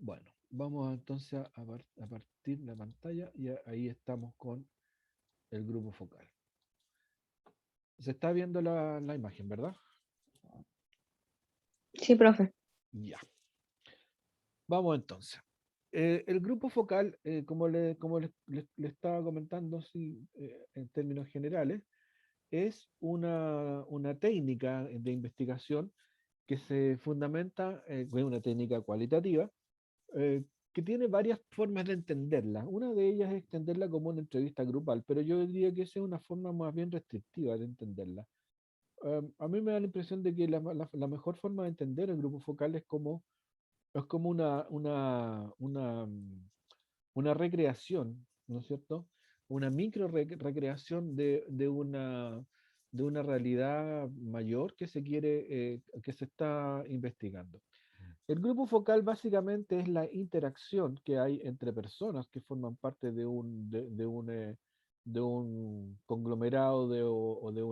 Bueno, vamos entonces a partir la pantalla y ahí estamos con el grupo focal. Se está viendo la imagen, ¿verdad? Sí, profe. Ya. Vamos entonces. El grupo focal, le estaba comentando así, en términos generales, es una técnica de investigación que se fundamenta, es una técnica cualitativa, eh, que tiene varias formas de entenderla. Una de ellas es entenderla como una entrevista grupal, pero yo diría que esa es una forma más bien restrictiva de entenderla. A mí me da la impresión de que la mejor forma de entender el grupo focal es como una recreación, ¿no es cierto? Una recreación de una realidad mayor que se quiere, que se está investigando. El grupo focal básicamente es la interacción que hay entre personas que forman parte de un conglomerado o de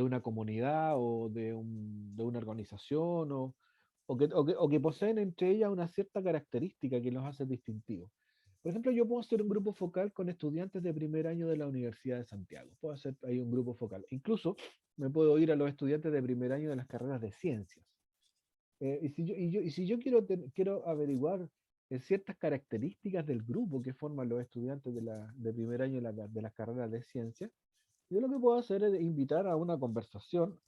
una comunidad o de una organización o que poseen entre ellas una cierta característica que los hace distintivos. Por ejemplo, yo puedo hacer un grupo focal con estudiantes de primer año de la Universidad de Santiago. Puedo hacer ahí un grupo focal. Incluso me puedo ir a los estudiantes de primer año de las carreras de ciencias. Y si yo quiero averiguar ciertas características del grupo que forman los estudiantes de primer año de las carreras de ciencias, yo lo que puedo hacer es invitar a una conversación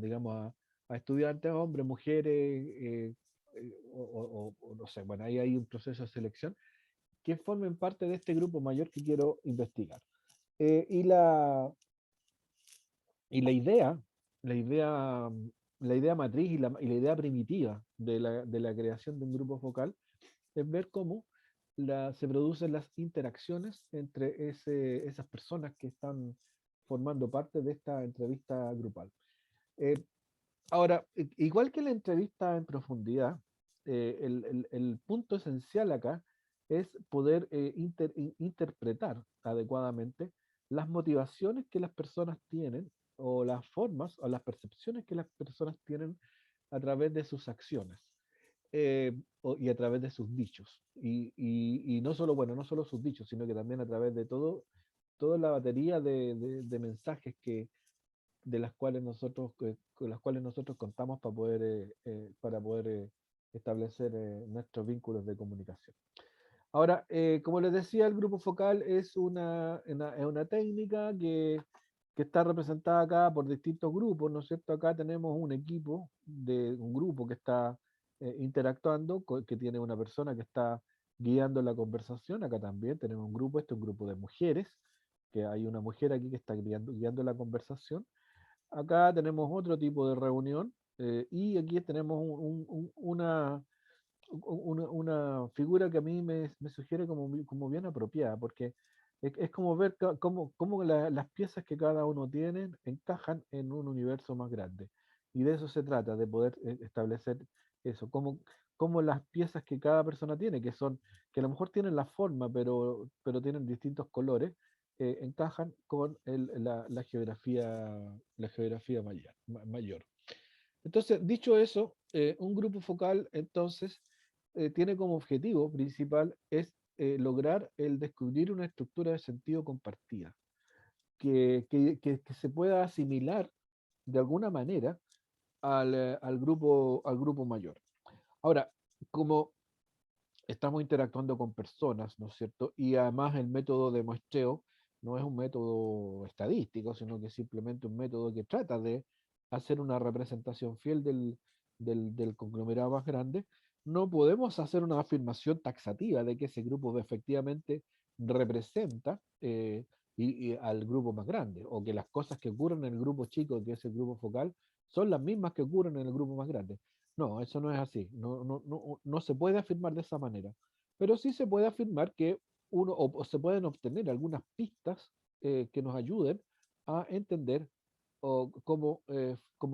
digamos, a estudiantes, hombres, mujeres, o no sé, bueno, ahí hay un proceso de selección que formen parte de este grupo mayor que quiero investigar. Eh, y la, y la idea, la idea matriz y la idea primitiva de la creación de un grupo focal es ver cómo se producen las interacciones entre esas personas que están formando parte de esta entrevista grupal. Eh, Ahora, igual que la entrevista en profundidad, el punto esencial acá es poder interpretar adecuadamente las motivaciones que las personas tienen o las formas o las percepciones que las personas tienen a través de sus acciones y a través de sus dichos. Y no solo, bueno, no solo sus dichos, sino que también a través de toda la batería de mensajes de las cuales con las cuales nosotros contamos para poder establecer nuestros vínculos de comunicación. Ahora, como les decía, el grupo focal es es una técnica que está representada acá por distintos grupos, ¿no es cierto? Acá tenemos un equipo de un grupo que está interactuando, que tiene una persona que está guiando la conversación. Acá también tenemos un grupo, este es un grupo de mujeres, que hay una mujer aquí que está guiando la conversación. Acá tenemos otro tipo de reunión y aquí tenemos una figura que a mí me sugiere como bien apropiada, porque es como ver cómo las piezas que cada uno tiene encajan en un universo más grande. Y de eso se trata, de poder establecer eso, cómo las piezas que cada persona tiene, que a lo mejor tienen la forma, pero tienen distintos colores, encajan con la geografía mayor. Entonces, dicho eso, un grupo focal entonces tiene como objetivo principal es lograr el descubrir una estructura de sentido compartida, que se pueda asimilar de alguna manera al grupo mayor. Ahora, como estamos interactuando con personas, ¿no es cierto? Y además el método de muestreo no es un método estadístico, sino que es simplemente un método que trata de hacer una representación fiel del conglomerado más grande. No podemos hacer una afirmación taxativa de que ese grupo efectivamente representa al grupo más grande, o que las cosas que ocurren en el grupo chico, que es el grupo focal, son las mismas que ocurren en el grupo más grande. No, eso no es así. No se puede afirmar de esa manera. Pero sí se puede afirmar que o se pueden obtener algunas pistas que nos ayuden a entender cómo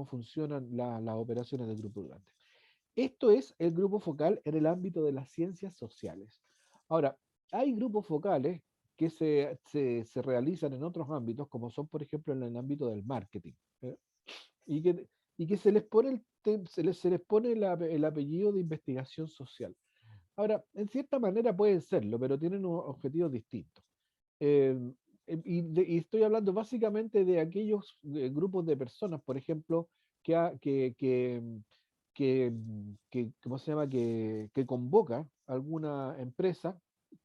funcionan las operaciones del grupo grande. Esto es el grupo focal en el ámbito de las ciencias sociales. Ahora, hay grupos focales que se realizan en otros ámbitos, como son, por ejemplo, en el ámbito del marketing. ¿Eh? y que, y que se les pone se les pone el apellido de investigación social. Ahora, en cierta manera pueden serlo, pero tienen objetivos distintos. Eh, y estoy hablando básicamente de aquellos grupos de personas, por ejemplo, que, ¿cómo se llama? Que convoca alguna empresa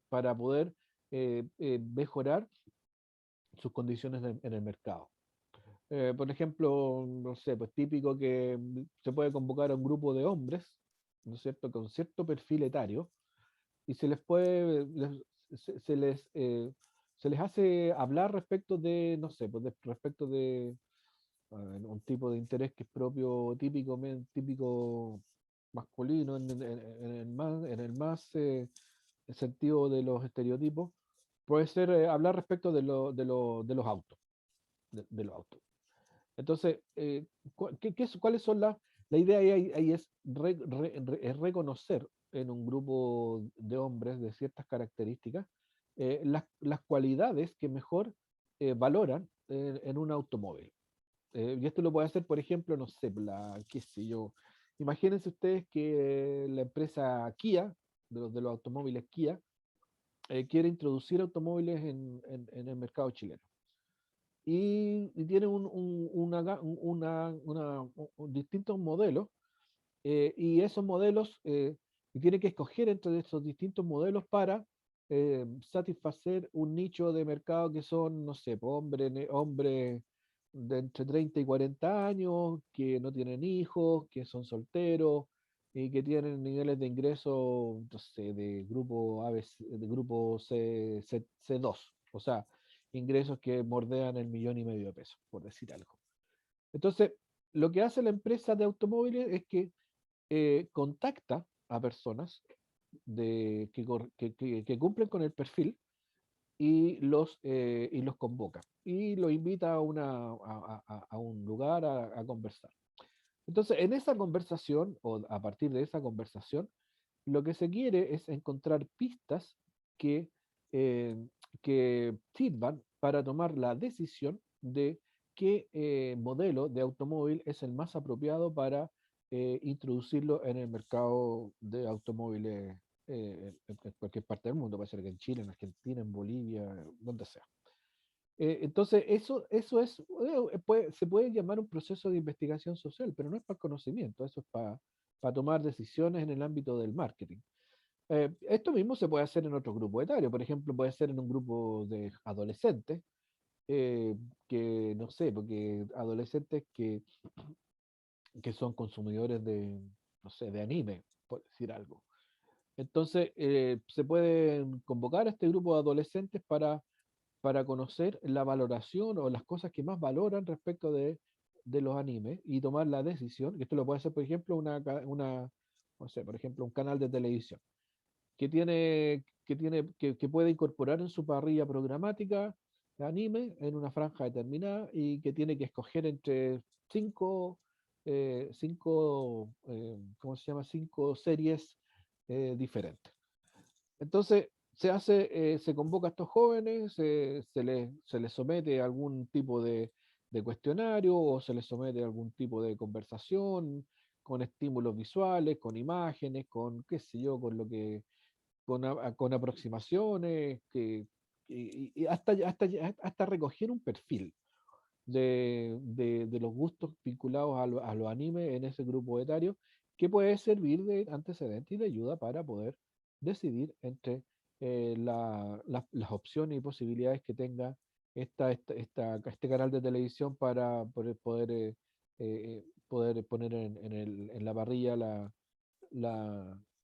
para poder mejorar sus condiciones en el mercado. Por ejemplo, no sé, pues típico que se puede convocar a un grupo de hombres, ¿no es cierto?, con cierto perfil etario, y se les puede, se les hace hablar respecto de, no sé, pues respecto de un tipo de interés que es propio, típico, típico masculino, en el más sentido de los estereotipos, puede ser hablar respecto de los autos, de los autos. Entonces, ¿cuáles son la idea ahí es, es reconocer en un grupo de hombres de ciertas características las cualidades que mejor valoran en un automóvil. Y esto lo puede hacer, por ejemplo, no sé, qué sé yo. Imagínense ustedes que la empresa Kia, de los automóviles Kia, quiere introducir automóviles en el mercado chileno y tiene distintos modelos y esos modelos y tiene que escoger entre esos distintos modelos para satisfacer un nicho de mercado que son, no sé, hombres de entre 30 y 40 años, que no tienen hijos, que son solteros y que tienen niveles de ingreso, no sé, de grupo ABC, de grupo C2, o sea, ingresos que bordean el 1,5 millones de pesos, por decir algo. Entonces, lo que hace la empresa de automóviles es que contacta a personas que cumplen con el perfil y los convoca y los invita a un lugar a conversar. Entonces, en esa conversación o a partir de esa conversación, lo que se quiere es encontrar pistas que, eh, que sirvan para tomar la decisión de qué modelo de automóvil es el más apropiado para introducirlo en el mercado de automóviles en cualquier parte del mundo, puede ser que en Chile, en Argentina, en Bolivia, donde sea. Entonces, eso es, se puede llamar un proceso de investigación social, pero no es para conocimiento, eso es para tomar decisiones en el ámbito del marketing. Esto mismo se puede hacer en otro grupo etario, por ejemplo, puede ser en un grupo de adolescentes, que no sé, porque adolescentes que son consumidores de, no sé, de anime, por decir algo. Entonces, se pueden convocar a este grupo de adolescentes para conocer la valoración o las cosas que más valoran respecto de los animes y tomar la decisión, que esto lo puede hacer, por ejemplo, no sé, por ejemplo, un canal de televisión que puede incorporar en su parrilla programática anime en una franja determinada y que tiene que escoger entre ¿cómo se llama? 5 series diferentes. Entonces, se convoca a estos jóvenes, se les somete a algún tipo de cuestionario o se les somete a algún tipo de conversación con estímulos visuales, con imágenes, con qué sé yo, con aproximaciones, y hasta recoger un perfil de los gustos vinculados a los animes en ese grupo etario, que puede servir de antecedente y de ayuda para poder decidir entre las opciones y posibilidades que tenga este canal de televisión para poder poner en la parrilla la,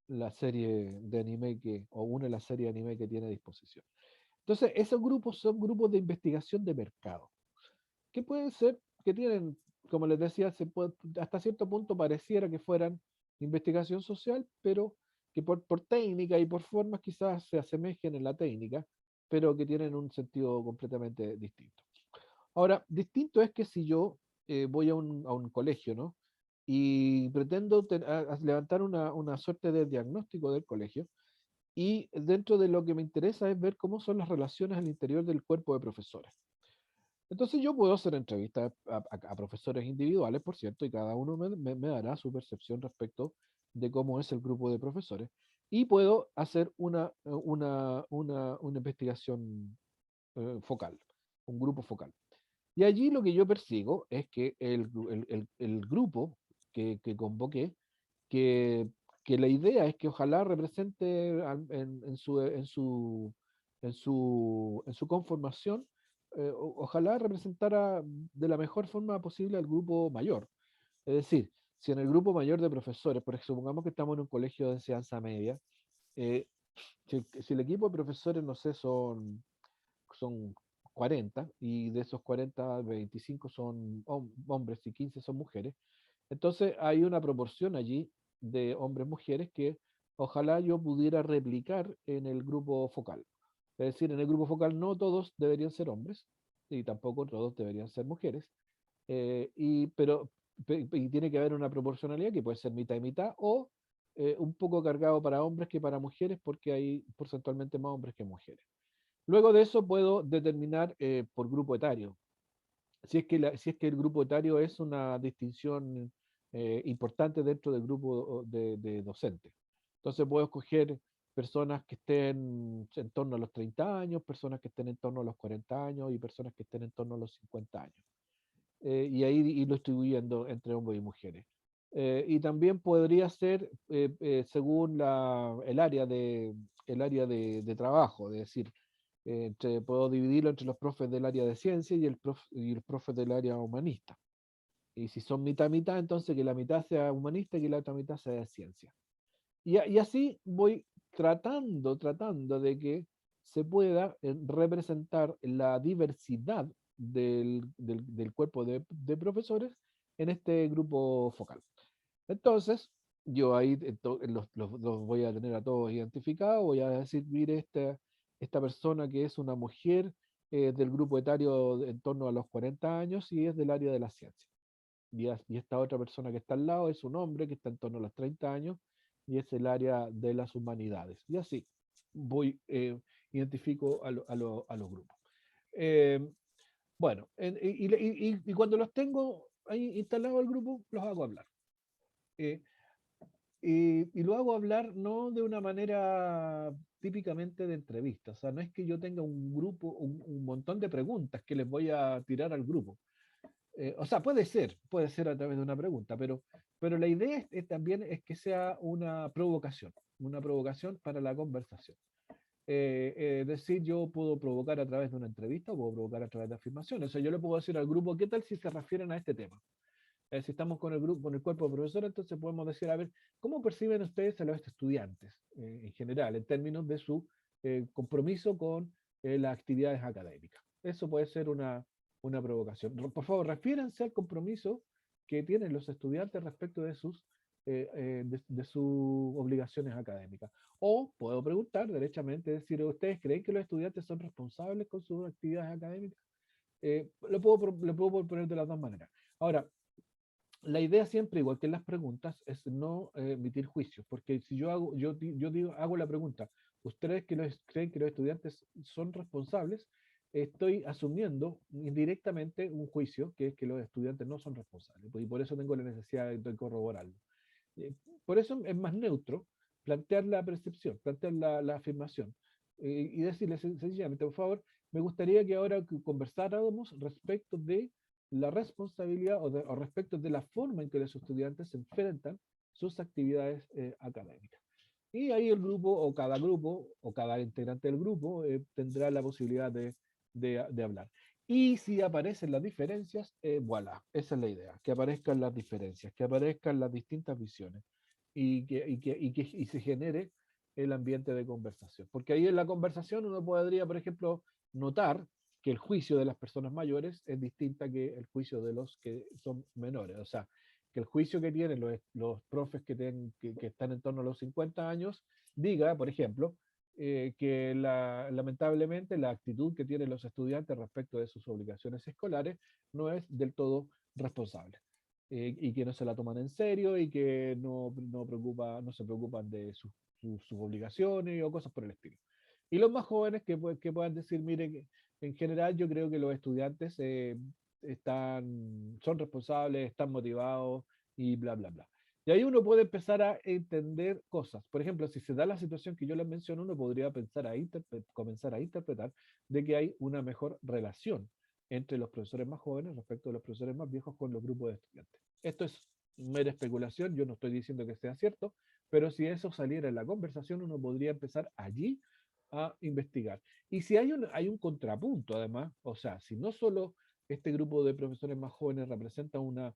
la serie de anime o una de las series de anime que tiene a disposición. Entonces, esos grupos son grupos de investigación de mercado que pueden ser, que tienen, como les decía, hasta cierto punto pareciera que fueran investigación social, pero que por técnica y por formas quizás se asemejen en la técnica, pero que tienen un sentido completamente distinto. Ahora, distinto es que si yo voy a un colegio, ¿no? Y pretendo levantar una suerte de diagnóstico del colegio, y dentro de lo que me interesa es ver cómo son las relaciones al interior del cuerpo de profesores. Entonces yo puedo hacer entrevistas a profesores individuales, por cierto, y cada uno me dará su percepción respecto de cómo es el grupo de profesores. Y puedo hacer una investigación focal, un grupo focal. Y allí lo que yo persigo es que el grupo que convoqué, que, que la idea es que ojalá represente en su conformación, ojalá representara de la mejor forma posible al grupo mayor. Es decir, si en el grupo mayor de profesores, por ejemplo, supongamos que estamos en un colegio de enseñanza media, eh, si el equipo de profesores, no sé, son 40 y de esos 40 25 son hombres y 15 son mujeres, entonces hay una proporción allí de hombres-mujeres que ojalá yo pudiera replicar en el grupo focal. Es decir, en el grupo focal no todos deberían ser hombres y tampoco todos deberían ser mujeres, y tiene que haber una proporcionalidad que puede ser mitad y mitad o un poco cargado para hombres que para mujeres porque hay porcentualmente más hombres que mujeres. Luego de eso puedo determinar por grupo etario. Si es que el grupo etario es una distinción importante dentro del grupo de docentes. Entonces puedo escoger personas que estén en torno a los 30 años, personas que estén en torno a los 40 años y personas que estén en torno a los 50 años. Y ahí irlo distribuyendo entre hombres y mujeres. Y también podría ser según el área de trabajo, es decir, puedo dividirlo entre los profes del área de ciencia y el profe del área humanista. Y si son mitad mitad, entonces que la mitad sea humanista y que la otra mitad sea de ciencia. Y así voy tratando de que se pueda representar la diversidad del cuerpo de profesores en este grupo focal. Entonces, yo ahí los voy a tener a todos identificados, voy a decir, mire, esta persona que es una mujer del grupo etario en torno a los 40 años y es del área de la ciencia. Y esta otra persona que está al lado es un hombre que está en torno a los 30 años y es el área de las humanidades. Y así identifico a los grupos. Eh, bueno, y cuando los tengo ahí instalados el grupo, los hago hablar. Eh, y lo hago hablar no de una manera típicamente de entrevista, o sea, no es que yo tenga un grupo, un montón de preguntas que les voy a tirar al grupo. O sea, puede ser a través de una pregunta, pero la idea también es que sea una provocación para la conversación. Es decir, yo puedo provocar a través de una entrevista o puedo provocar a través de afirmaciones. O sea, yo le puedo decir al grupo, ¿qué tal si se refieren a este tema? Si estamos con el grupo, con el cuerpo de profesores, entonces podemos decir, a ver, ¿cómo perciben ustedes a los estudiantes en general, en términos de su compromiso con las actividades académicas? Eso puede ser una provocación. Por favor, refiéranse al compromiso que tienen los estudiantes respecto de sus obligaciones académicas. O puedo preguntar derechamente, decir, ¿ustedes creen que los estudiantes son responsables con sus actividades académicas? Lo puedo proponer de las dos maneras. Ahora, la idea siempre, igual que en las preguntas, es no emitir juicios, porque si hago la pregunta, ¿ustedes creen que los estudiantes son responsables? Estoy asumiendo indirectamente un juicio, que es que los estudiantes no son responsables, y por eso tengo la necesidad de corroborarlo. Eh, por eso es más neutro plantear la percepción, plantear la afirmación, y decirle sencillamente, por favor, me gustaría que ahora conversáramos respecto de la responsabilidad o respecto de la forma en que los estudiantes se enfrentan sus actividades académicas. Y ahí el grupo o cada integrante del grupo tendrá la posibilidad de hablar. Y si aparecen las diferencias, voilà, esa es la idea, que aparezcan las diferencias, que aparezcan las distintas visiones y se genere el ambiente de conversación. Porque ahí en la conversación uno podría, por ejemplo, notar que el juicio de las personas mayores es distinta que el juicio de los que son menores. O sea, que el juicio que tienen los profes que están en torno a los 50 años diga, por ejemplo, que lamentablemente la actitud que tienen los estudiantes respecto de sus obligaciones escolares no es del todo responsable. Y que no se la toman en serio y que no se preocupan de sus obligaciones o cosas por el estilo. Y los más jóvenes que puedan decir, mire, en general yo creo que los estudiantes son responsables, están motivados y bla, bla, bla. Y ahí uno puede empezar a entender cosas. Por ejemplo, si se da la situación que yo les menciono, uno podría comenzar a interpretar de que hay una mejor relación entre los profesores más jóvenes respecto a los profesores más viejos con los grupos de estudiantes. Esto es mera especulación, yo no estoy diciendo que sea cierto, pero si eso saliera en la conversación, uno podría empezar allí a investigar. Y si hay un contrapunto, además, o sea, si no solo este grupo de profesores más jóvenes representa una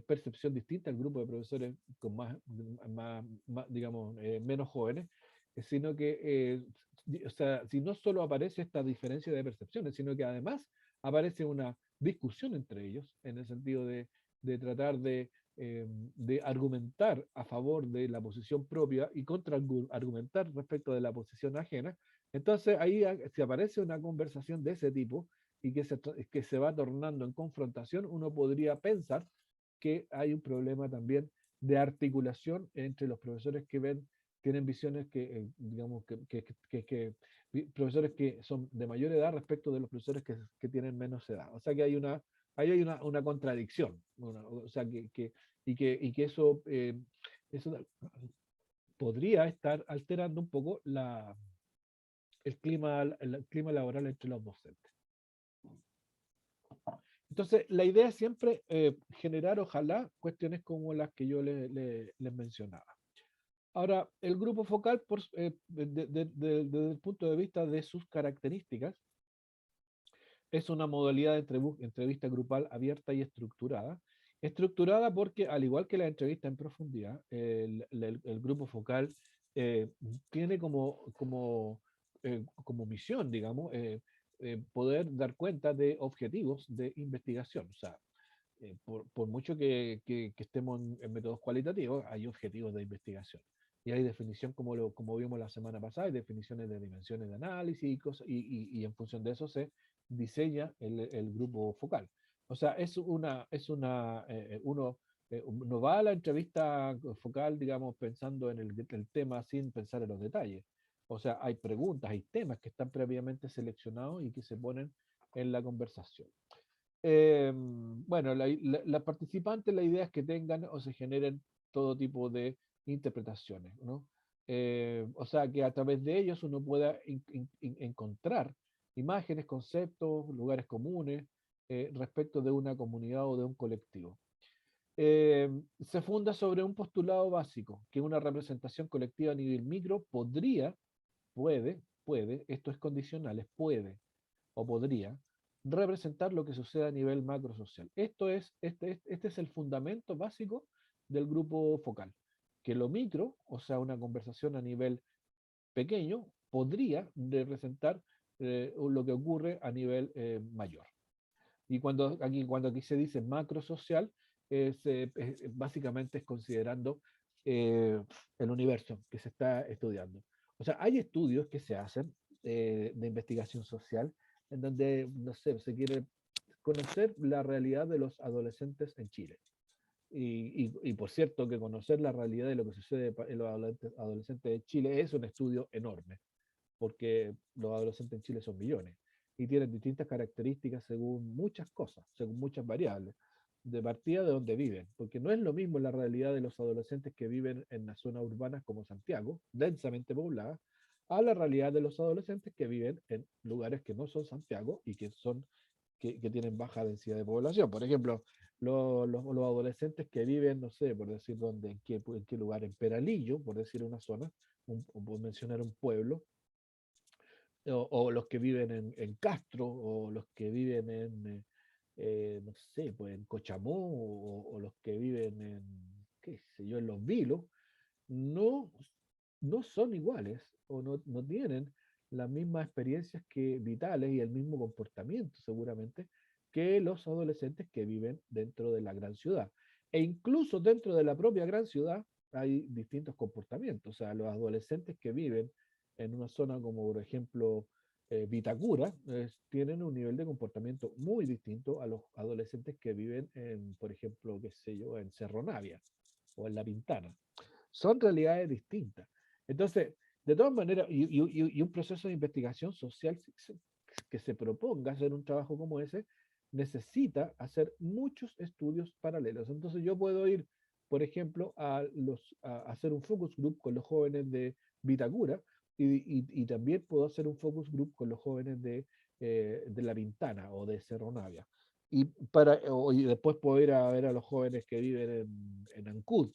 percepción distinta al grupo de profesores con digamos, menos jóvenes, sino que, o sea, si no solo aparece esta diferencia de percepciones, sino que además aparece una discusión entre ellos, en el sentido de tratar de argumentar a favor de la posición propia y contra argumentar respecto de la posición ajena, entonces ahí si aparece una conversación de ese tipo y que se va tornando en confrontación, uno podría pensar que hay un problema también de articulación entre los profesores que tienen visiones digamos, profesores que son de mayor edad respecto de los profesores que tienen menos edad. O sea que ahí hay una contradicción, o sea y que eso podría estar alterando un poco el clima laboral entre los docentes. Entonces, la idea es siempre generar, ojalá, cuestiones como las que yo les mencionaba. Ahora, el grupo focal, desde el punto de vista de sus características, es una modalidad de entrevista grupal abierta y estructurada. Estructurada porque, al igual que la entrevista en profundidad, el grupo focal eh, tiene como misión, digamos, poder dar cuenta de objetivos de investigación. O sea, por mucho que estemos en métodos cualitativos, hay objetivos de investigación. Y hay definición, como vimos la semana pasada, hay definiciones de dimensiones de análisis y en función de eso se diseña el grupo focal. O sea, uno va a la entrevista focal, digamos, pensando en el tema sin pensar en los detalles. O sea, hay preguntas, hay temas que están previamente seleccionados y que se ponen en la conversación. Bueno, las participantes, la idea es que tengan o se generen todo tipo de interpretaciones, ¿no? O sea, que a través de ellos uno pueda encontrar imágenes, conceptos, lugares comunes respecto de una comunidad o de un colectivo. Se funda sobre un postulado básico, que una representación colectiva a nivel micro esto es condicional, puede o podría representar lo que sucede a nivel macrosocial. Este es el fundamento básico del grupo focal, que lo micro, o sea, una conversación a nivel pequeño, podría representar lo que ocurre a nivel mayor. Y cuando aquí se dice macrosocial, básicamente es considerando el universo que se está estudiando. O sea, hay estudios que se hacen de investigación social en donde, no sé, se quiere conocer la realidad de los adolescentes en Chile. Y por cierto, que conocer la realidad de lo que sucede en los adolescentes de Chile es un estudio enorme, porque los adolescentes en Chile son millones y tienen distintas características según muchas cosas, según muchas variables, de partida de donde viven, porque no es lo mismo la realidad de los adolescentes que viven en las zonas urbanas como Santiago, densamente pobladas, a la realidad de los adolescentes que viven en lugares que no son Santiago y que tienen baja densidad de población. Por ejemplo, los adolescentes que viven, no sé, por decir dónde, en qué lugar, en Peralillo, por decir una zona, o por mencionar un pueblo, o los que viven en Castro, o los que viven no sé, pues en Cochamó, o los que viven qué sé yo, en Los Vilos, no, no son iguales, o no tienen las mismas experiencias vitales y el mismo comportamiento seguramente que los adolescentes que viven dentro de la gran ciudad. E incluso dentro de la propia gran ciudad hay distintos comportamientos. O sea, los adolescentes que viven en una zona como por ejemplo Vitacura, tienen un nivel de comportamiento muy distinto a los adolescentes que viven por ejemplo, qué sé yo, en Cerro Navia o en La Pintana. Son realidades distintas. Entonces, de todas maneras, y un proceso de investigación social que se proponga hacer un trabajo como ese, necesita hacer muchos estudios paralelos. Entonces yo puedo ir, por ejemplo, a hacer un focus group con los jóvenes de Vitacura y también puedo hacer un focus group con los jóvenes de La Pintana o de Cerro Navia. Y después puedo ir a ver a los jóvenes que viven en Ancud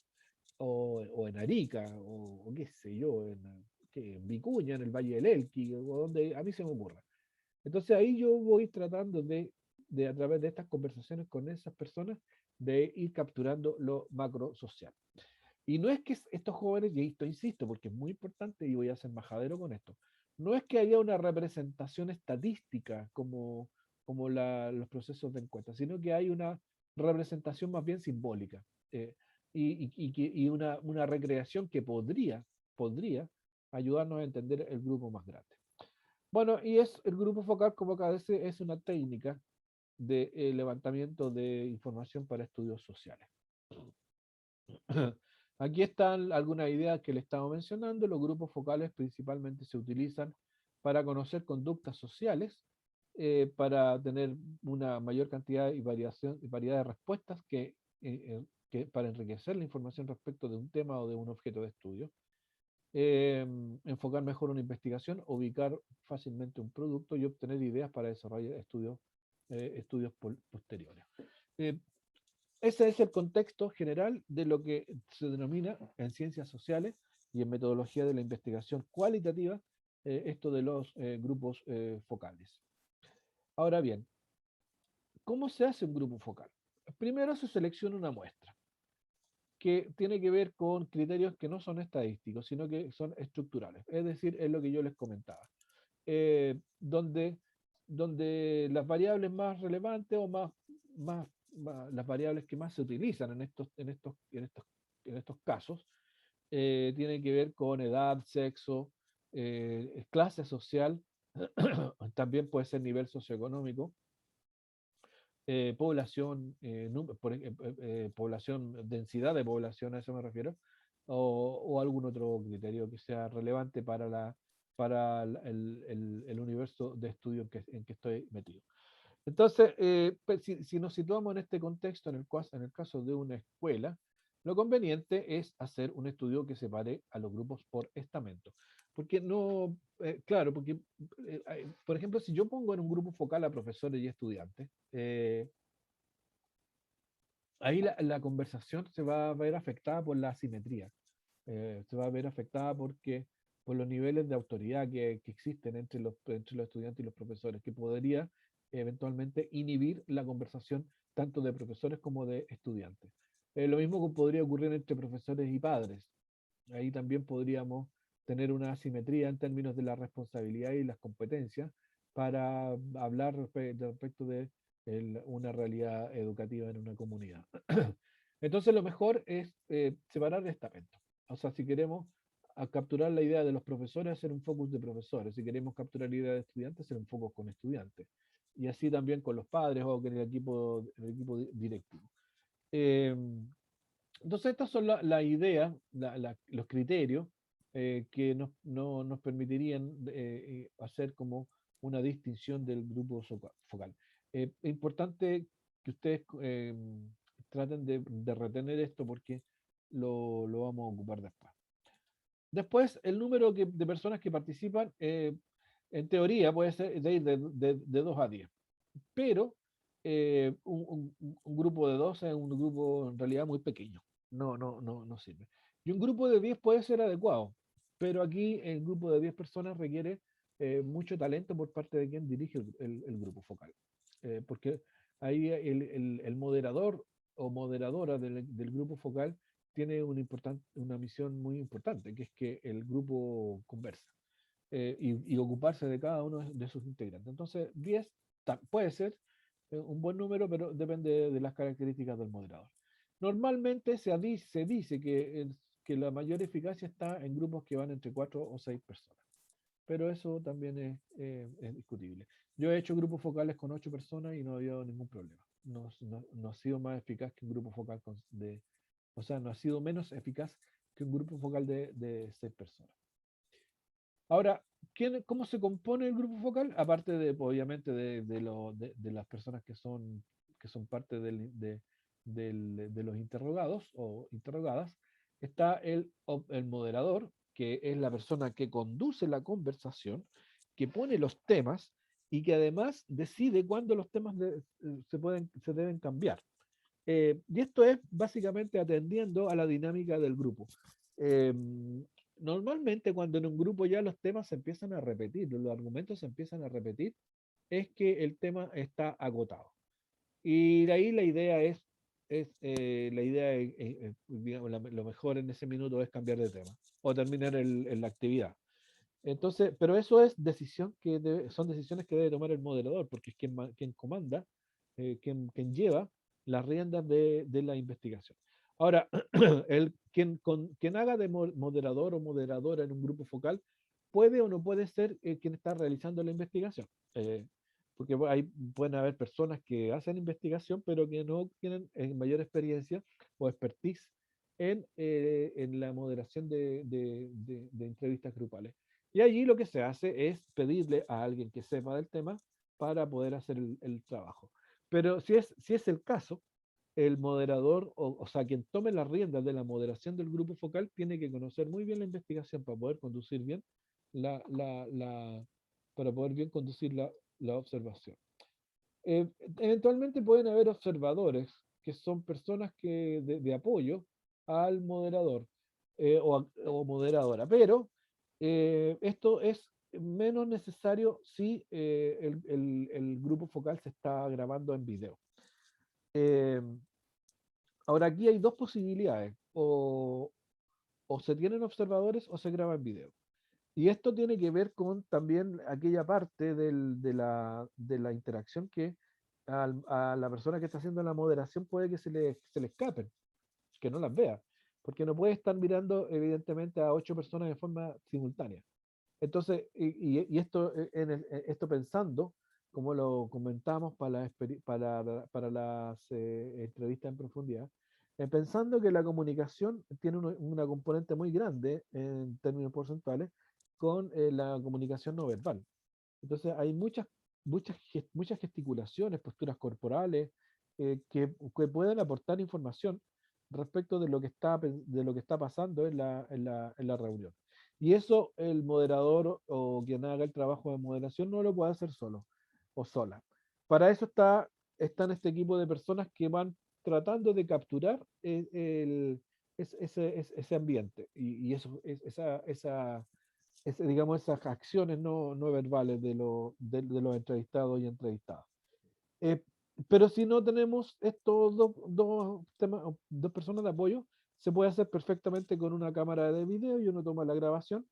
o en Arica o qué sé yo, en Vicuña, en el Valle del Elqui, o donde a mí se me ocurra. Entonces ahí yo voy tratando de a través de estas conversaciones con esas personas, de ir capturando lo macro social. Y no es que estos jóvenes, y esto insisto, porque es muy importante y voy a ser majadero con esto, no es que haya una representación estadística los procesos de encuesta, sino que hay una representación más bien simbólica y una recreación que podría ayudarnos a entender el grupo más grande. Bueno, y el grupo focal, como acá dice, es una técnica de levantamiento de información para estudios sociales. Aquí están algunas ideas que le estamos mencionando. Los grupos focales principalmente se utilizan para conocer conductas sociales, para tener una mayor cantidad y variedad de respuestas que para enriquecer la información respecto de un tema o de un objeto de estudio. Enfocar mejor una investigación, ubicar fácilmente un producto y obtener ideas para desarrollar estudios posteriores. Ese es el contexto general de lo que se denomina en ciencias sociales y en metodología de la investigación cualitativa, esto de los grupos focales. Ahora bien, ¿cómo se hace un grupo focal? Primero se selecciona una muestra que tiene que ver con criterios que no son estadísticos, sino que son estructurales. Es decir, es lo que yo les comentaba. Donde las variables más relevantes o las variables que más se utilizan en estos casos tienen que ver con edad, sexo, clase social, también puede ser nivel socioeconómico, población, población, densidad de población, a eso me refiero, o algún otro criterio que sea relevante para el universo de estudio en que estoy metido. Entonces, si nos situamos en este contexto, en el caso de una escuela, lo conveniente es hacer un estudio que separe a los grupos por estamento. Porque no, claro, porque, por ejemplo, si yo pongo en un grupo focal a profesores y estudiantes, ahí la conversación se va a ver afectada por la asimetría. Se va a ver afectada por los niveles de autoridad que existen entre los estudiantes y los profesores, que podría eventualmente inhibir la conversación tanto de profesores como de estudiantes. Lo mismo que podría ocurrir entre profesores y padres. Ahí también podríamos tener una asimetría en términos de la responsabilidad y las competencias para hablar respecto de una realidad educativa en una comunidad. Entonces lo mejor es separar estamentos. O sea, si queremos capturar la idea de los profesores, hacer un focus de profesores. Si queremos capturar la idea de estudiantes, hacer un focus con estudiantes. Y así también con los padres o con el equipo directivo. Eh, entonces, estas son las ideas, los criterios que nos permitirían hacer como una distinción del grupo focal. Es importante que ustedes traten de retener esto porque lo vamos a ocupar después. Después, el número de personas que participan, en teoría, puede ser de ir de 2 a 10, pero un grupo de 2 es un grupo en realidad muy pequeño, no sirve. Y un grupo de 10 puede ser adecuado, pero aquí el grupo de 10 personas requiere mucho talento por parte de quien dirige el grupo focal, porque ahí el moderador o moderadora del grupo focal tiene una misión muy importante, que es que el grupo converse y ocuparse de cada uno de sus integrantes. Entonces, 10 puede ser un buen número, pero depende de las características del moderador. Normalmente se dice que la mayor eficacia está en grupos que van entre 4 o 6 personas, pero eso también es discutible. Yo he hecho grupos focales con 8 personas y no ha habido ningún problema. No ha sido más eficaz que un grupo focal o sea, no ha sido menos eficaz que un grupo focal de 6 personas. Ahora, ¿Cómo se compone el grupo focal? Aparte de, obviamente, de las personas que son parte de los interrogados o interrogadas, está el moderador, que es la persona que conduce la conversación, que pone los temas y que además decide cuándo los temas se deben cambiar. Y esto es básicamente atendiendo a la dinámica del grupo. Eh, Normalmente cuando en un grupo ya los temas se empiezan a repetir, los argumentos se empiezan a repetir, es que el tema está agotado. Y de ahí la idea digamos, lo mejor en ese minuto es cambiar de tema o terminar la actividad. Entonces, pero eso es decisión son decisiones que debe tomar el moderador, porque es quien comanda, quien lleva las riendas de la investigación. Ahora, quien haga de moderador o moderadora en un grupo focal puede o no puede ser quien está realizando la investigación. Porque pueden haber personas que hacen investigación, pero que no tienen mayor experiencia o expertise en la moderación de entrevistas grupales. Y allí lo que se hace es pedirle a alguien que sepa del tema para poder hacer el trabajo. Pero si es el caso, el moderador, o sea, quien tome las riendas de la moderación del grupo focal, tiene que conocer muy bien la investigación para poder conducir bien la, la, la- para poder bien conducir la observación. Eventualmente pueden haber observadores, que son personas de apoyo al moderador o moderadora, pero esto es menos necesario si el grupo focal se está grabando en video. Eh, Ahora aquí hay dos posibilidades, o se tienen observadores o se graba en video. Y esto tiene que ver con también aquella parte de la interacción que a la persona que está haciendo la moderación puede que se le escapen, que no las vea, porque no puede estar mirando evidentemente a 8 personas de forma simultánea. Entonces, y esto, esto pensando, como lo comentamos para las entrevistas en profundidad, pensando que la comunicación tiene una componente muy grande en términos porcentuales con la comunicación no verbal. Entonces, hay muchas gesticulaciones, posturas corporales que pueden aportar información respecto de lo que está pasando en la reunión. Y eso el moderador o quien haga el trabajo de moderación no lo puede hacer solo o sola. Para eso están este equipo de personas que van tratando de capturar ese ambiente y digamos, esas acciones no verbales de los entrevistados y entrevistadas. Eh, pero si no tenemos estos dos personas de apoyo, se puede hacer perfectamente con una cámara de video y uno toma la grabación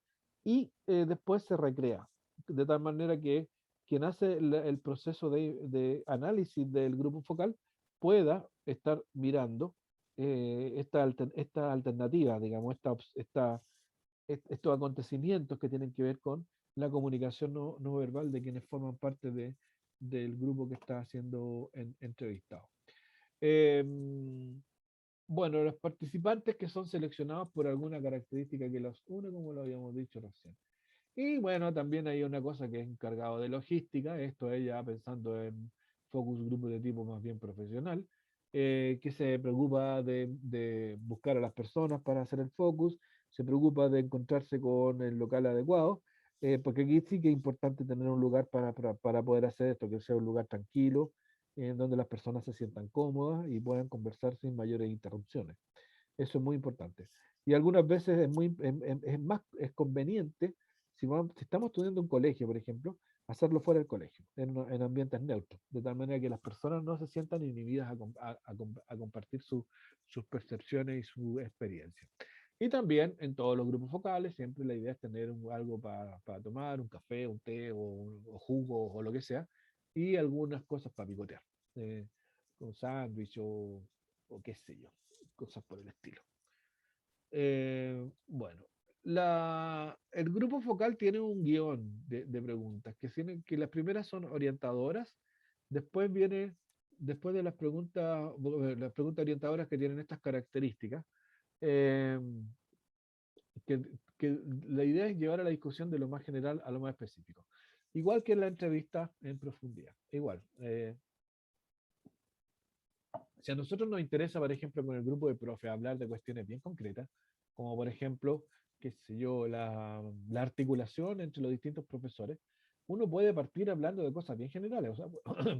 y después se recrea. De tal manera que quien hace el proceso de análisis del grupo focal pueda estar mirando esta alternativa, digamos, estos acontecimientos que tienen que ver con la comunicación no verbal de quienes forman parte del grupo que está siendo entrevistado. Bueno, los participantes que son seleccionados por alguna característica que los une, como lo habíamos dicho recién. Y bueno, también hay una cosa que es encargado de logística, esto es ya pensando en focus group de tipo más bien profesional, que se preocupa de buscar a las personas para hacer el focus, se preocupa de encontrarse con el local adecuado, porque aquí sí que es importante tener un lugar para poder hacer esto, que sea un lugar tranquilo, en donde las personas se sientan cómodas y puedan conversar sin mayores interrupciones. Eso es muy importante. Y algunas veces es conveniente, si estamos estudiando en un colegio, por ejemplo, hacerlo fuera del colegio, en ambientes neutros, de tal manera que las personas no se sientan inhibidas a compartir sus percepciones y su experiencia. Y también en todos los grupos focales, siempre la idea es tener algo para tomar, un café, un té o jugo o lo que sea, y algunas cosas para picotear, eh, un sándwich o qué sé yo, cosas por el estilo. Bueno, el grupo focal tiene un guión de preguntas, que las primeras son orientadoras, después después de las preguntas orientadoras que tienen estas características, eh, que, que la idea es llevar a la discusión de lo más general a lo más específico. Igual que en la entrevista en profundidad. Igual. Si a nosotros nos interesa, por ejemplo, con el grupo de profes, hablar de cuestiones bien concretas, como por ejemplo, qué sé yo, la articulación entre los distintos profesores, uno puede partir hablando de cosas bien generales, o sea,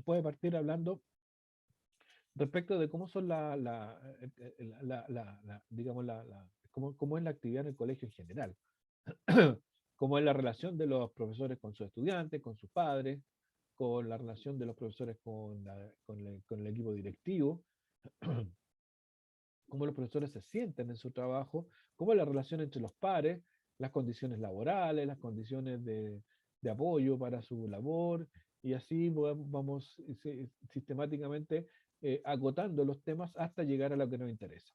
puede partir hablando respecto de cómo son digamos, cómo es la actividad en el colegio en general, cómo es la relación de los profesores con sus estudiantes, con sus padres, con la relación de los profesores con el equipo directivo, cómo los profesores se sienten en su trabajo, cómo es la relación entre los pares, las condiciones laborales, las condiciones de apoyo para su labor, y así vamos sistemáticamente agotando los temas hasta llegar a lo que nos interesa,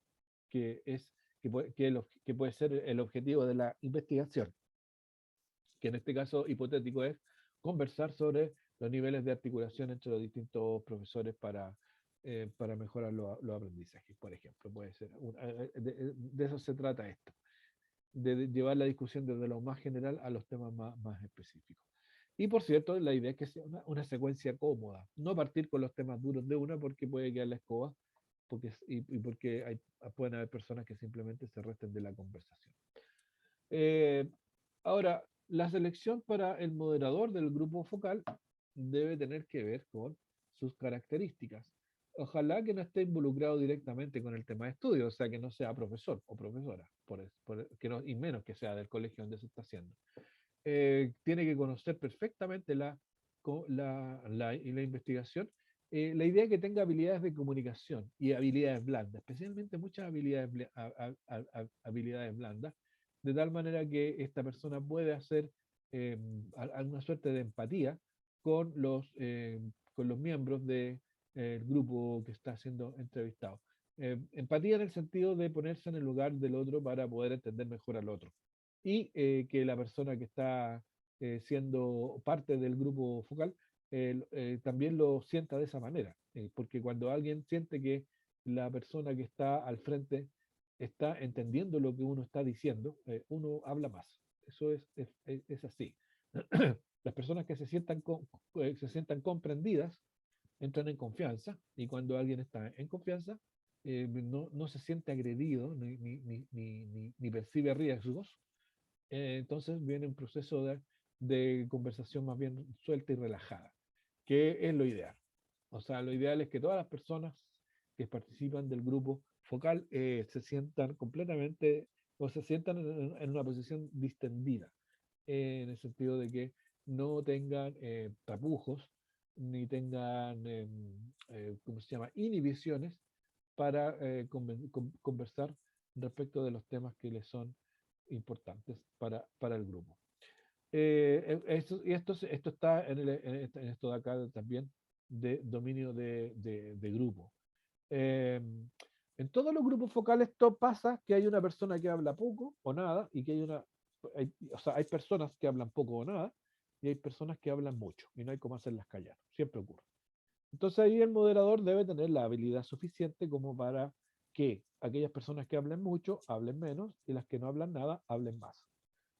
que es que puede ser el objetivo de la investigación, que en este caso hipotético es conversar sobre los niveles de articulación entre los distintos profesores para mejorar los aprendizajes, por ejemplo. Puede ser de eso se trata esto, de llevar la discusión desde lo más general a los temas más específicos. Y por cierto, la idea es que sea una secuencia cómoda, no partir con los temas duros de una porque puede quedar la escoba y porque pueden haber personas que simplemente se resten de la conversación. Eh, Ahora, la selección para el moderador del grupo focal debe tener que ver con sus características. Ojalá que no esté involucrado directamente con el tema de estudio, o sea, que no sea profesor o profesora, que no, y menos que sea del colegio donde se está haciendo. Tiene que conocer perfectamente la investigación. La idea es que tenga habilidades de comunicación y habilidades blandas, especialmente muchas habilidades blandas, de tal manera que esta persona puede hacer alguna suerte de empatía con los miembros del grupo que está siendo entrevistado. Empatía en el sentido de ponerse en el lugar del otro para poder entender mejor al otro. Y que la persona que está siendo parte del grupo focal también lo sienta de esa manera, porque cuando alguien siente que la persona que está al frente está entendiendo lo que uno está diciendo, uno habla más. Eso es así. Las personas que se sientan comprendidas entran en confianza y cuando alguien está en confianza no se siente agredido ni percibe riesgos, entonces viene un proceso de conversación más bien suelta y relajada, que es lo ideal. O sea, lo ideal es que todas las personas que participan del grupo focal se sientan completamente o se sientan en una posición distendida, en el sentido de que no tengan tapujos ni tengan, ¿cómo se llama?, inhibiciones para conversar respecto de los temas que les son importantes para el grupo. Esto está en esto de acá también de dominio de grupo. En todos los grupos focales esto pasa que hay una persona que habla poco o nada y que o sea, hay personas que hablan poco o nada y hay personas que hablan mucho y no hay cómo hacerlas callar. Siempre ocurre. Entonces ahí el moderador debe tener la habilidad suficiente como para que aquellas personas que hablen mucho hablen menos y las que no hablan nada hablen más.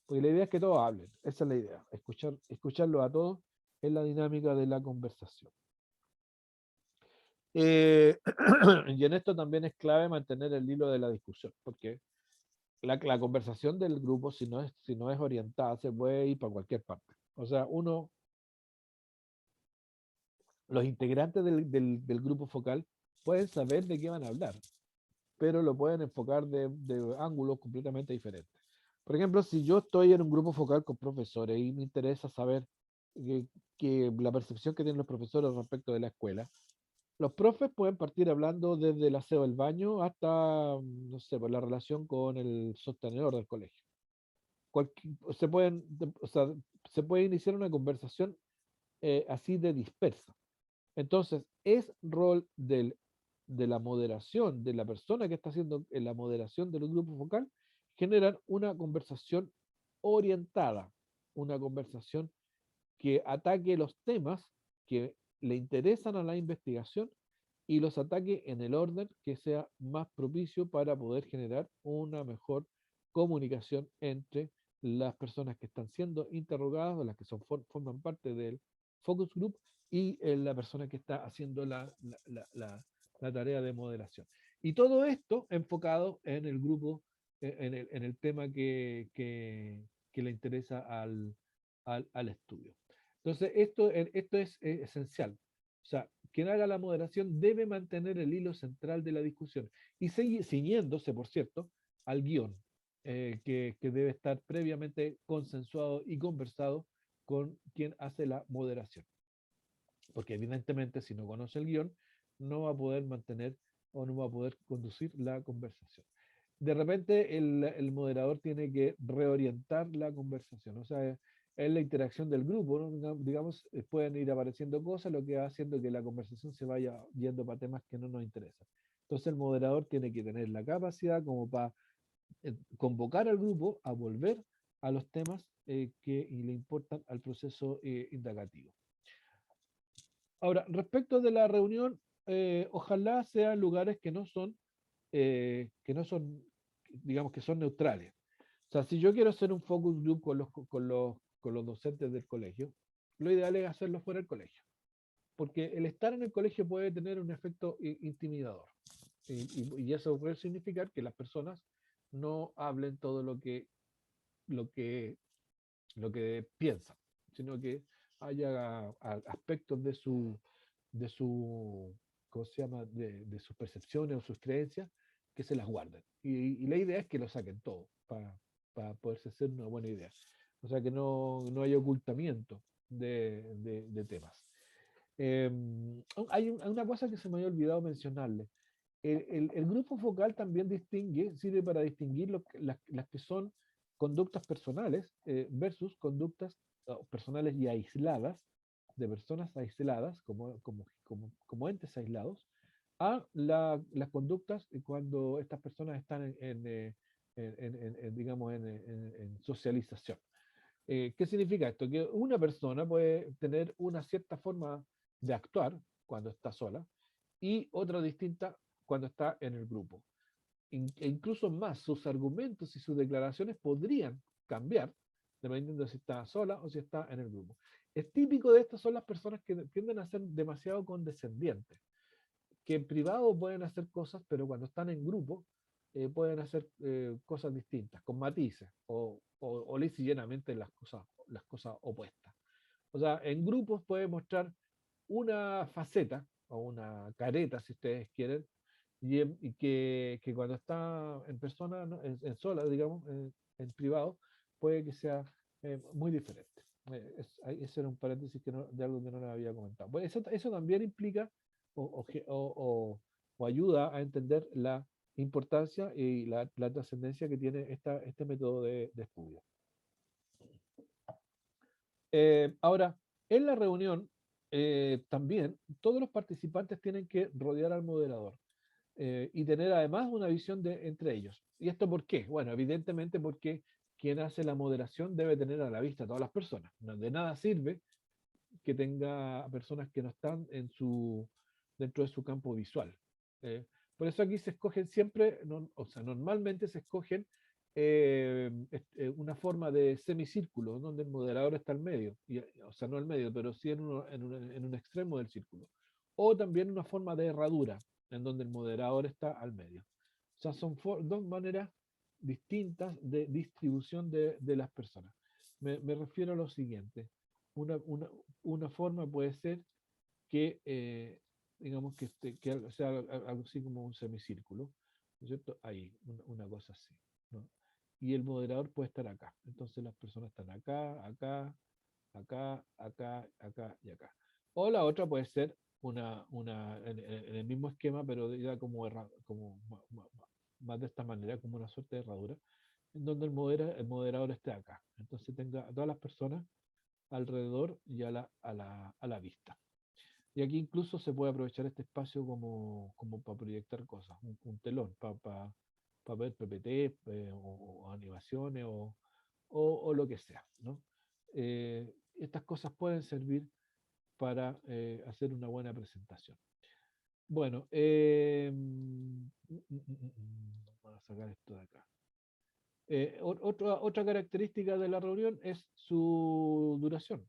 Porque la idea es que todos hablen, esa es la idea, escucharlo a todos es la dinámica de la conversación. Y en esto también es clave mantener el hilo de la discusión, porque la conversación del grupo, si no es orientada, se puede ir para cualquier parte. O sea, los integrantes del grupo focal pueden saber de qué van a hablar, pero lo pueden enfocar de ángulos completamente diferentes. Por ejemplo, si yo estoy en un grupo focal con profesores y me interesa saber que la percepción que tienen los profesores respecto de la escuela, los profes pueden partir hablando desde el aseo del baño hasta, no sé, por la relación con el sostenedor del colegio. Se pueden, o sea, se puede iniciar una conversación así de dispersa. Entonces, es rol de la moderación, de la persona que está haciendo la moderación del grupo focal, generar una conversación orientada, una conversación que ataque los temas que le interesan a la investigación y los ataque en el orden que sea más propicio para poder generar una mejor comunicación entre las personas que están siendo interrogadas o las que forman parte del focus group y la persona que está haciendo la tarea de moderación. Y todo esto enfocado en el grupo, en el tema que le interesa al estudio. Entonces, esto es esencial. O sea, quien haga la moderación debe mantener el hilo central de la discusión y ciñéndose, por cierto, al guión que debe estar previamente consensuado y conversado con quien hace la moderación. Porque evidentemente si no conoce el guión, no va a poder mantener o no va a poder conducir la conversación. De repente el moderador tiene que reorientar la conversación, o sea, es la interacción del grupo, ¿no? Digamos, pueden ir apareciendo cosas, lo que va haciendo que la conversación se vaya yendo para temas que no nos interesan. Entonces el moderador tiene que tener la capacidad como para convocar al grupo a volver a los temas que le importan al proceso indagativo. Ahora, respecto de la reunión, ojalá sean lugares que no son, digamos que son neutrales. O sea, si yo quiero hacer un focus group con los docentes del colegio, lo ideal es hacerlo fuera del colegio, porque el estar en el colegio puede tener un efecto intimidador. Y eso puede significar que las personas no hablen todo lo que, lo que piensan, sino que haya aspectos de su, ¿cómo se llama?, de sus percepciones o sus creencias que se las guarden. Y la idea es que lo saquen todo para poderse hacer una buena idea. O sea, que no haya ocultamiento de temas. Eh, hay una cosa que se me había olvidado mencionarle. El grupo focal también sirve para distinguir las que son conductas personales versus conductas personales y aisladas, de personas aisladas, como entes aislados, a las conductas cuando estas personas están digamos, en socialización. ¿Qué significa esto? Que una persona puede tener una cierta forma de actuar cuando está sola y otra distinta cuando está en el grupo. E incluso más, sus argumentos y sus declaraciones podrían cambiar dependiendo de si está sola o si está en el grupo. Es típico de estas son las personas que tienden a ser demasiado condescendientes, que en privado pueden hacer cosas, pero cuando están en grupo pueden hacer cosas distintas, con matices, o lisa y llanamente las cosas opuestas. O sea, en grupos puede mostrar una faceta o una careta, si ustedes quieren, y que cuando está en persona, ¿no?, en sola, digamos, en privado, puede que sea muy diferente. Ese era un paréntesis de algo que no les había comentado. Bueno, eso también implica o ayuda a entender la importancia y la trascendencia que tiene este método de estudio. Ahora, en la reunión, también todos los participantes tienen que rodear al moderador y tener además una visión entre ellos. ¿Y esto por qué? Bueno, evidentemente porque quien hace la moderación debe tener a la vista a todas las personas. De nada sirve que tenga personas que no están dentro de su campo visual. Eh, por eso aquí se escogen siempre, o sea, normalmente se escogen una forma de semicírculo, donde el moderador está al medio, o sea, no al medio, pero sí en un extremo del círculo. O también una forma de herradura, en donde el moderador está al medio. O sea, son dos maneras distintas de distribución de las personas. Me refiero a lo siguiente. Una, una, una forma puede ser que, digamos, que sea algo así como un semicírculo, ¿no es cierto? Ahí, una cosa así, ¿no? Y el moderador puede estar acá. Entonces las personas están acá, acá, acá, acá, acá y acá. O la otra puede ser en el mismo esquema, pero ya como más de esta manera, como una suerte de herradura, en donde el moderador esté acá. Entonces tenga a todas las personas alrededor y a la vista. Y aquí incluso se puede aprovechar este espacio como para proyectar cosas, un telón, para ver PPT o animaciones o lo que sea, ¿no? Estas cosas pueden servir para hacer una buena presentación. Bueno, vamos a sacar esto de acá. Otra característica de la reunión es su duración.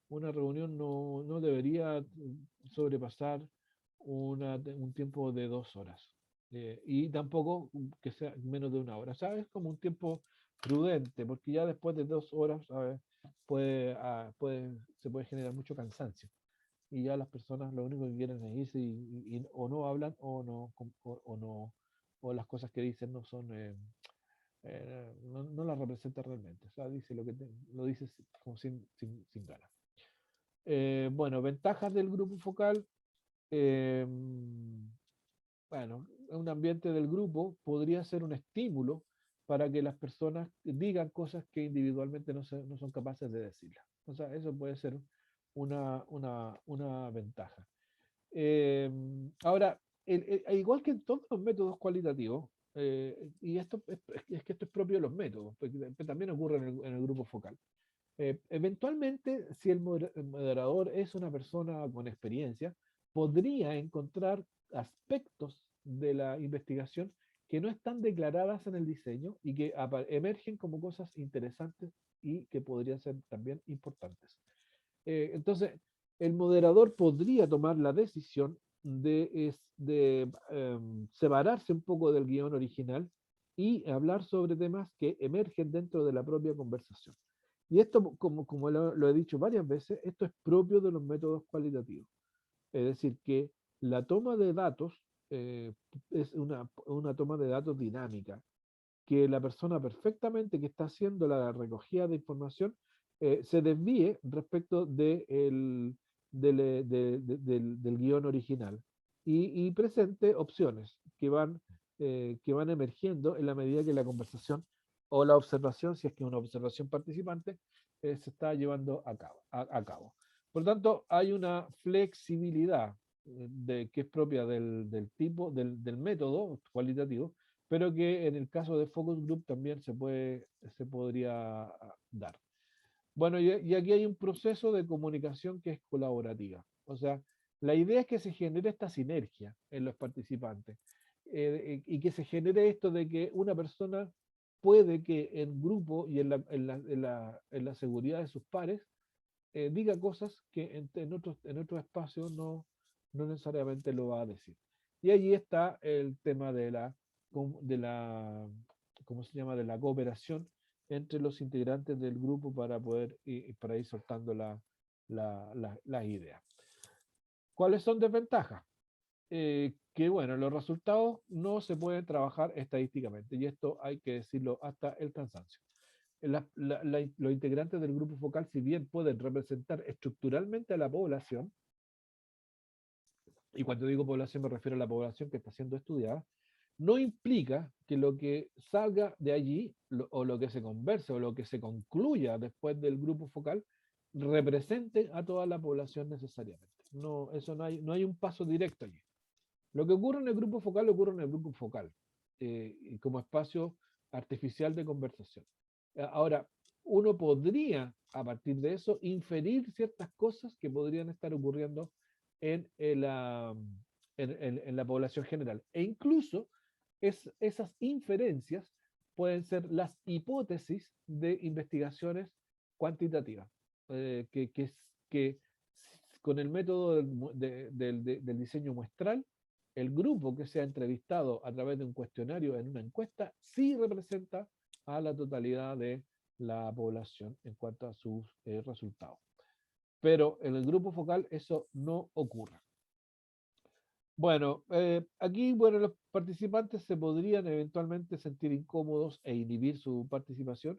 Una reunión no debería sobrepasar un tiempo de 2 horas. Y tampoco que sea menos de 1 hora. ¿Sabes? Como un tiempo prudente, porque ya después de 2 horas, ¿sabes? Se puede generar mucho cansancio. Y ya las personas lo único que quieren es irse y o no hablan o no, o las cosas que dicen no son, no las representa realmente. O sea, dice lo dice como sin ganas. Bueno, ventajas del grupo focal. eh, bueno, un ambiente del grupo podría ser un estímulo para que las personas digan cosas que individualmente no son capaces de decirlas. O sea, eso puede ser una ventaja. Ahora, igual que en todos los métodos cualitativos, y es que esto es propio de los métodos, porque también ocurre en el grupo focal. Eventualmente, si el moderador es una persona con experiencia, podría encontrar aspectos de la investigación que no están declaradas en el diseño y que emergen como cosas interesantes y que podrían ser también importantes. Entonces, el moderador podría tomar la decisión de separarse un poco del guión original y hablar sobre temas que emergen dentro de la propia conversación. Y esto, como lo he dicho varias veces, esto es propio de los métodos cualitativos. Es decir, que la toma de datos es una toma de datos dinámica, que la persona perfectamente que está haciendo la recogida de información se desvíe respecto del guión original y presente opciones que van emergiendo en la medida que la conversación o la observación, si es que es una observación participante, se está llevando a cabo. Por lo tanto, hay una flexibilidad que es propia del tipo, del método cualitativo, pero que en el caso de focus group también se podría dar. Bueno, y aquí hay un proceso de comunicación que es colaborativa. O sea, la idea es que se genere esta sinergia en los participantes y que se genere esto de que una persona puede que en grupo y en la seguridad de sus pares diga cosas que en otros espacios no necesariamente lo va a decir. Y allí está el tema ¿cómo se llama? De la cooperación entre los integrantes del grupo para ir soltando las ideas. ¿Cuáles son desventajas? Que bueno, los resultados no se pueden trabajar estadísticamente y esto hay que decirlo hasta el cansancio. Los integrantes del grupo focal, si bien pueden representar estructuralmente a la población, y cuando digo población me refiero a la población que está siendo estudiada, no implica que lo que salga de allí, o lo que se converse, o lo que se concluya después del grupo focal, represente a toda la población necesariamente. No, eso no hay un paso directo allí. Lo que ocurre en el grupo focal ocurre en el grupo focal, como espacio artificial de conversación. Ahora, uno podría, a partir de eso, inferir ciertas cosas que podrían estar ocurriendo en la población general. E incluso esas inferencias pueden ser las hipótesis de investigaciones cuantitativas, que con el método del diseño muestral, el grupo que se ha entrevistado a través de un cuestionario en una encuesta sí representa a la totalidad de la población en cuanto a sus resultados. Pero en el grupo focal eso no ocurre. Bueno, aquí los participantes se podrían eventualmente sentir incómodos e inhibir su participación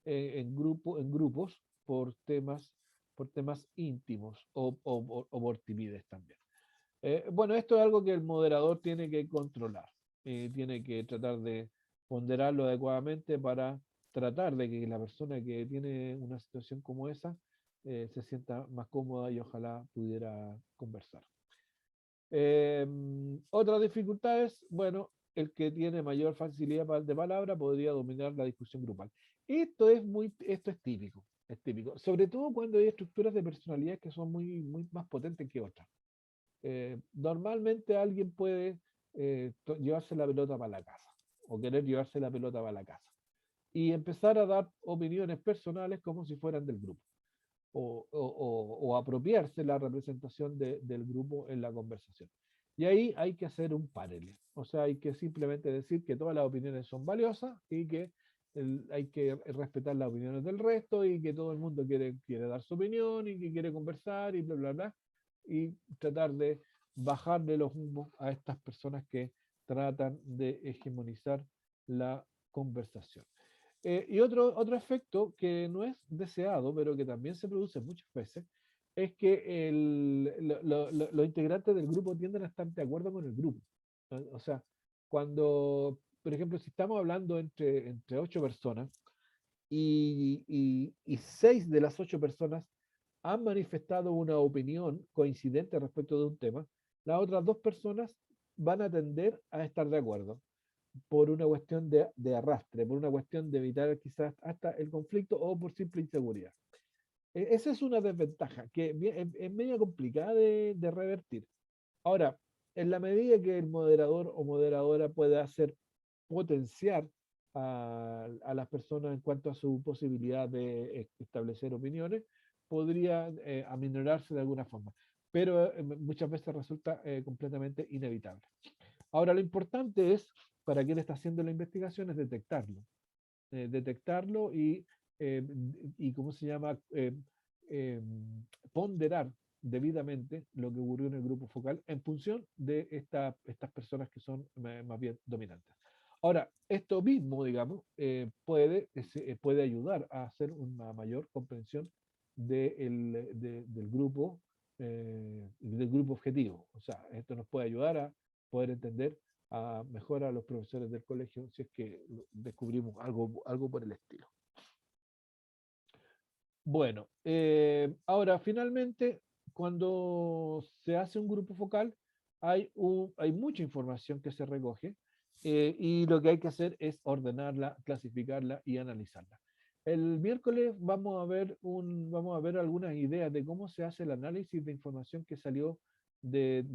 en grupos por temas íntimos o por timidez también. Bueno, esto es algo que el moderador tiene que controlar, tiene que tratar de ponderarlo adecuadamente para tratar de que la persona que tiene una situación como esa se sienta más cómoda y ojalá pudiera conversar. Otras dificultades, bueno, el que tiene mayor facilidad de palabra podría dominar la discusión grupal. Esto es típico, sobre todo cuando hay estructuras de personalidad que son muy más potentes que otras. Normalmente alguien puede llevarse la pelota para la casa o querer llevarse la pelota para la casa. y empezar a dar opiniones personales como si fueran del grupo, o apropiarse la representación del grupo en la conversación. Y ahí hay que hacer un paralelo, o sea, hay que simplemente decir que todas las opiniones son valiosas y que hay que respetar las opiniones del resto y que todo el mundo quiere dar su opinión y que quiere conversar y bla, bla, bla, y tratar de bajarle los humos a estas personas que tratan de hegemonizar la conversación. Y otro efecto que no es deseado, pero que también se produce muchas veces, es que los integrantes del grupo tienden a estar de acuerdo con el grupo. O sea, cuando, por ejemplo, si estamos hablando entre 8 personas y 6 de las 8 personas han manifestado una opinión coincidente respecto de un tema, las otras 2 personas van a tender a estar de acuerdo por una cuestión de arrastre, por una cuestión de evitar quizás hasta el conflicto o por simple inseguridad. Esa es una desventaja que es medio complicada de revertir. Ahora, en la medida que el moderador o moderadora pueda hacer potenciar a las personas en cuanto a su posibilidad de establecer opiniones, podría aminorarse de alguna forma, pero muchas veces resulta completamente inevitable. Ahora, lo importante es, para quien está haciendo la investigación, es detectarlo eh, ¿cómo se llama? Eh, Ponderar debidamente lo que ocurrió en el grupo focal en función de estas personas que son más bien dominantes. Ahora, esto mismo, digamos, puede ayudar a hacer una mayor comprensión del grupo objetivo. O sea, esto nos puede ayudar a poder entender mejor a los profesores del colegio si es que descubrimos algo por el estilo. Bueno, ahora finalmente, cuando se hace un grupo focal, hay mucha información que se recoge y lo que hay que hacer es ordenarla, clasificarla y analizarla. El miércoles vamos a ver algunas ideas de cómo se hace el análisis de información que salió de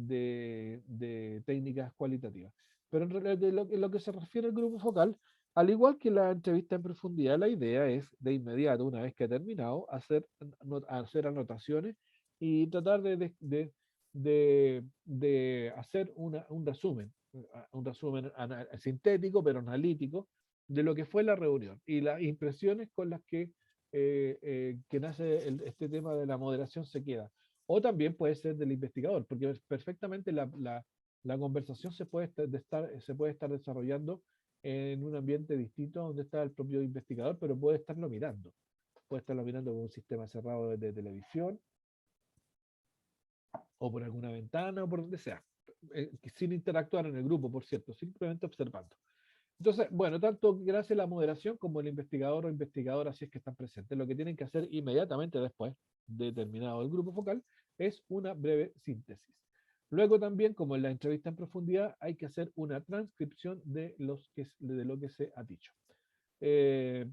técnicas cualitativas. Pero en realidad, lo que se refiere al grupo focal, al igual que la entrevista en profundidad, la idea es de inmediato, una vez que ha terminado, hacer anotaciones y tratar de hacer un resumen sintético pero analítico de lo que fue la reunión y las impresiones con las que nace este tema de la moderación se queda. O también puede ser del investigador, porque perfectamente la conversación se puede estar desarrollando en un ambiente distinto donde está el propio investigador, pero puede estarlo mirando con un sistema cerrado de televisión o por alguna ventana o por donde sea, sin interactuar en el grupo, por cierto, simplemente observando. Entonces, bueno, tanto gracias a la moderación como el investigador o investigadora, si es que están presentes, lo que tienen que hacer inmediatamente después de terminado el grupo focal es una breve síntesis. Luego también, como en la entrevista en profundidad, hay que hacer una transcripción de lo que se ha dicho. Eh,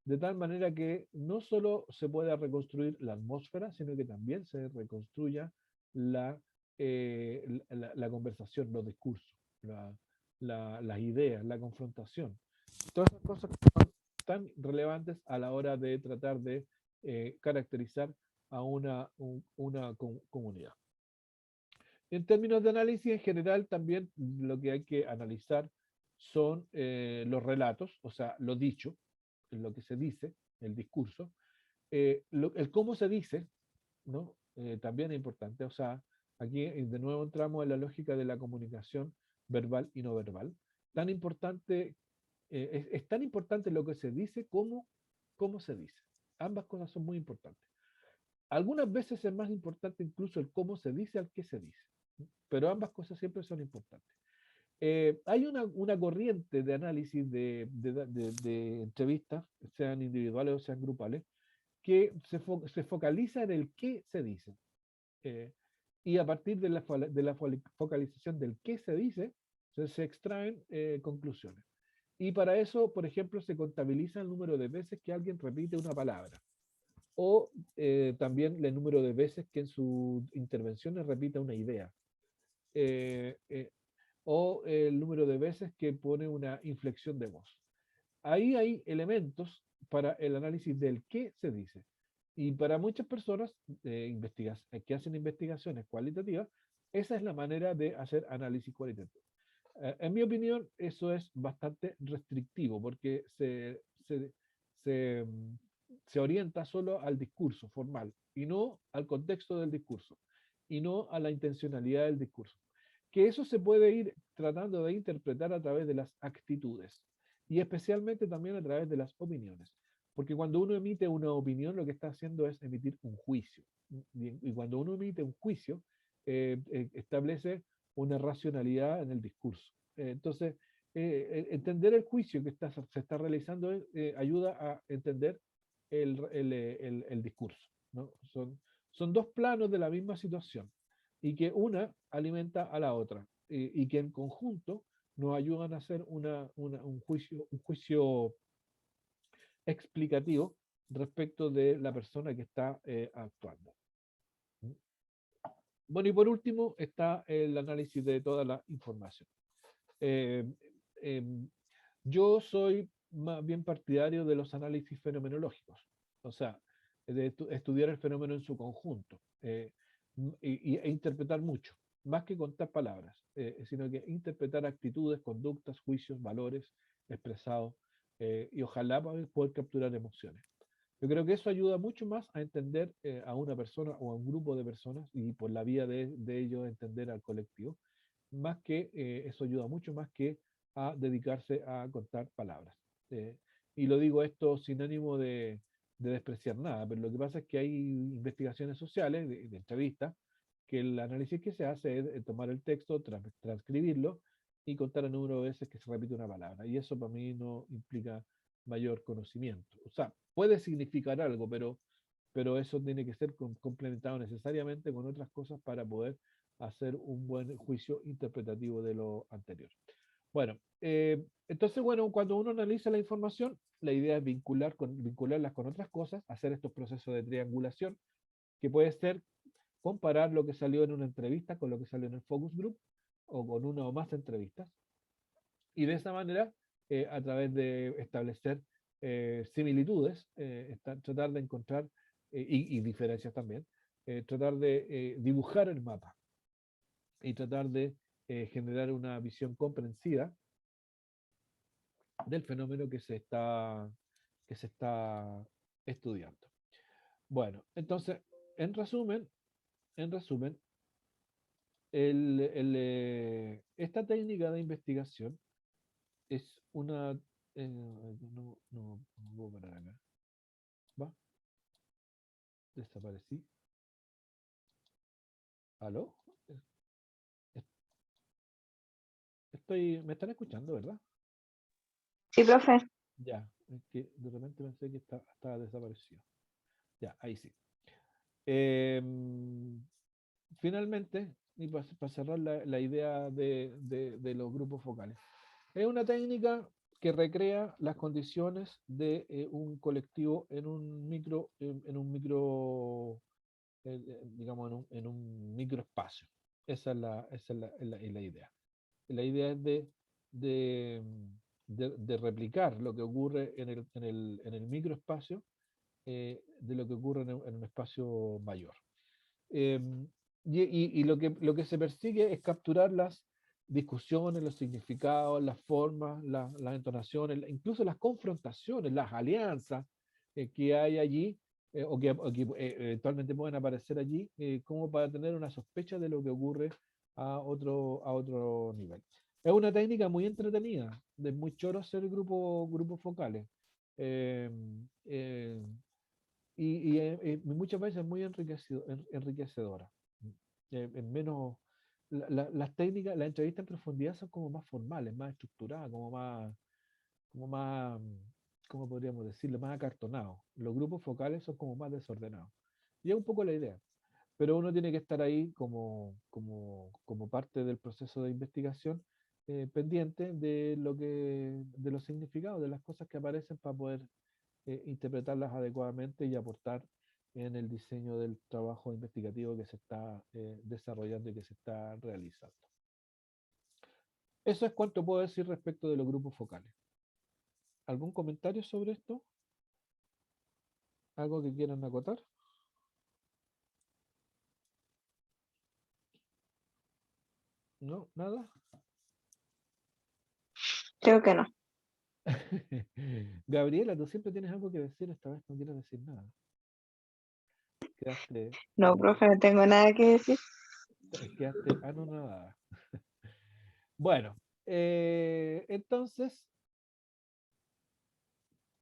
de tal manera que no solo se pueda reconstruir la atmósfera, sino que también se reconstruya la, la conversación, los discursos, las ideas, la confrontación. Todas esas cosas que son tan relevantes a la hora de tratar de caracterizar a una comunidad. En términos de análisis en general, también lo que hay que analizar son los relatos, o sea, lo dicho, lo que se dice, el discurso, el cómo se dice, ¿no? También es importante, o sea, aquí de nuevo entramos en la lógica de la comunicación verbal y no verbal. Tan importante, es tan importante lo que se dice como cómo se dice. Ambas cosas son muy importantes. Algunas veces es más importante incluso el cómo se dice al qué se dice, pero ambas cosas siempre son importantes. Hay una corriente de análisis de entrevistas, sean individuales o sean grupales, que se focaliza en el qué se dice. Eh, y a partir de la focalización del qué se dice, se extraen conclusiones. Y para eso, por ejemplo, se contabiliza el número de veces que alguien repite una palabra. O también el número de veces que en sus intervenciones repita una idea. Eh, eh, o el número de veces que pone una inflexión de voz. ahí hay elementos para el análisis del qué se dice. Y para muchas personas que hacen investigaciones cualitativas, esa es la manera de hacer análisis cualitativo. En mi opinión, eso es bastante restrictivo porque se, mm, se orienta solo al discurso formal y no al contexto del discurso y no a la intencionalidad del discurso. Que eso se puede ir tratando de interpretar a través de las actitudes y especialmente también a través de las opiniones. Porque cuando uno emite una opinión, lo que está haciendo es emitir un juicio. Y cuando uno emite un juicio, establece una racionalidad en el discurso. Entonces, entender el juicio que se está realizando ayuda a entender el discurso. ¿No? Son dos planos de la misma situación y que una alimenta a la otra y que en conjunto nos ayudan a hacer un juicio explicativo respecto de la persona que está actuando. Bueno, y por último está el análisis de toda la información. Eh, eh, yo soy más bien partidario de los análisis fenomenológicos, o sea, de estudiar el fenómeno en su conjunto e interpretar mucho, más que contar palabras, sino que interpretar actitudes, conductas, juicios, valores expresados y ojalá poder capturar emociones. Yo creo que eso ayuda mucho más a entender a una persona o a un grupo de personas y por la vía de ello entender al colectivo, más que eso ayuda mucho más que a dedicarse a contar palabras. Eh, y lo digo esto sin ánimo de despreciar nada, pero lo que pasa es que hay investigaciones sociales, de entrevistas, que el análisis que se hace es tomar el texto, transcribirlo y contar el número de veces que se repite una palabra. Y eso para mí no implica mayor conocimiento. O sea, puede significar algo, pero eso tiene que ser complementado necesariamente con otras cosas para poder hacer un buen juicio interpretativo de lo anterior. Bueno, entonces, bueno, cuando uno analiza la información, la idea es vincularlas con otras cosas, hacer estos procesos de triangulación, que puede ser comparar lo que salió en una entrevista con lo que salió en el focus group, o con una o más entrevistas, y de esa manera, a través de establecer similitudes, tratar de encontrar, y diferencias también, tratar de dibujar el mapa y tratar de generar una visión comprensiva del fenómeno que se está estudiando. Bueno, entonces, en resumen, en resumen, esta técnica de investigación es una... no puedo parar acá. ¿Va? Desaparecí. ¿Aló? ¿Me están escuchando, verdad? Sí, profe. Ya, es que de repente pensé que estaba desaparecido. Ya, ahí sí. Finalmente, y para cerrar la idea de los grupos focales, es una técnica que recrea las condiciones de un colectivo digamos, en un microespacio. Esa es la idea. La idea es de replicar lo que ocurre en el microespacio de lo que ocurre en un espacio mayor. Eh, y lo que se persigue es capturar las discusiones, los significados, las formas, las entonaciones, incluso las confrontaciones, las alianzas que hay allí o que eventualmente pueden aparecer allí, como para tener una sospecha de lo que ocurre a otro nivel. Es una técnica muy entretenida, de muy choro hacer grupos focales. Eh, eh, y muchas veces es muy enriquecedora. En menos, las técnicas, las entrevistas en profundidad son como más formales, más estructuradas, como más, ¿cómo podríamos decirlo? Más acartonados. Los grupos focales son como más desordenados. Y es un poco la idea. Pero uno tiene que estar ahí como parte del proceso de investigación, pendiente de los significados, de las cosas que aparecen para poder interpretarlas adecuadamente y aportar en el diseño del trabajo investigativo que se está desarrollando y que se está realizando. Eso es cuanto puedo decir respecto de los grupos focales. ¿Algún comentario sobre esto? ¿Algo que quieran acotar? ¿No? ¿Nada? Creo que no. Gabriela, tú siempre tienes algo que decir, esta vez no quieres decir nada. Quedaste, No, profe, no tengo nada que decir. quedaste anonadada. Bueno, entonces